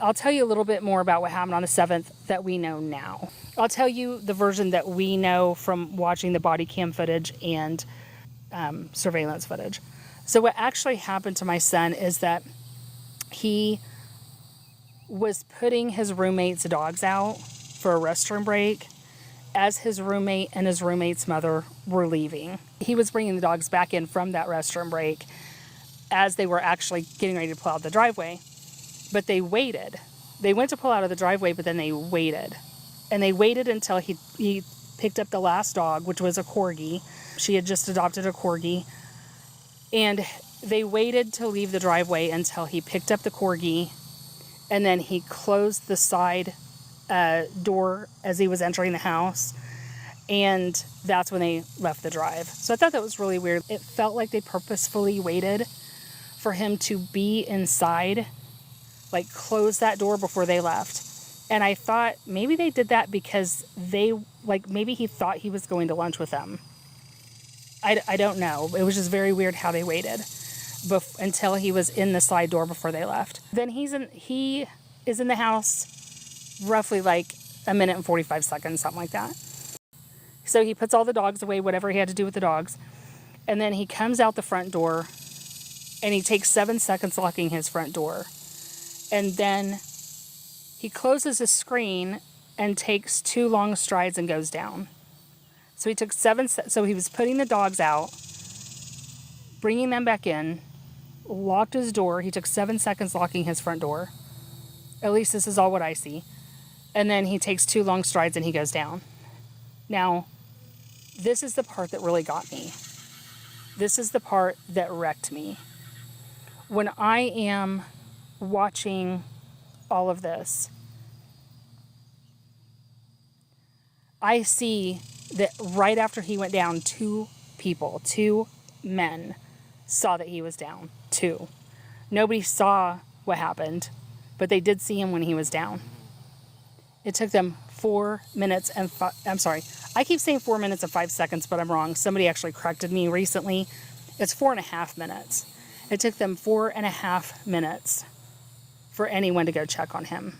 I'll tell you a little bit more about what happened on the 7th that we know now. I'll tell you the version that we know from watching the body cam footage and surveillance footage. So what actually happened to my son is that he was putting his roommate's dogs out for a restroom break as his roommate and his roommate's mother were leaving. He was bringing the dogs back in from that restroom break as they were actually getting ready to pull out the driveway. But they waited. They went to pull out of the driveway, but then they waited. And they waited until he picked up the last dog, which was a corgi. She had just adopted a corgi. And they waited to leave the driveway until he picked up the corgi. And then he closed the side door as he was entering the house. And that's when they left the drive. So I thought that was really weird. It felt like they purposefully waited for him to be inside, like close that door before they left. And I thought maybe they did that because maybe he thought he was going to lunch with them. I don't know. It was just very weird how they waited until he was in the side door before they left. Then he is in the house roughly like a minute and 45 seconds, something like that. So he puts all the dogs away, whatever he had to do with the dogs. And then he comes out the front door and he takes 7 seconds locking his front door. And then he closes his screen and takes 2 long strides and goes down. So he took so he was putting the dogs out, bringing them back in, locked his door. He took 7 seconds locking his front door. At least this is all what I see. And then he takes 2 long strides and he goes down. Now, this is the part that really got me. This is the part that wrecked me. When I am watching all of this, I see that right after he went down, 2 men saw that he was down. 2. Nobody saw what happened, but they did see him when he was down. It took them 4 minutes and I'm sorry. I keep saying 4 minutes and 5 seconds, but I'm wrong. Somebody actually corrected me recently. It's 4.5 minutes. It took them 4.5 minutes for anyone to go check on him.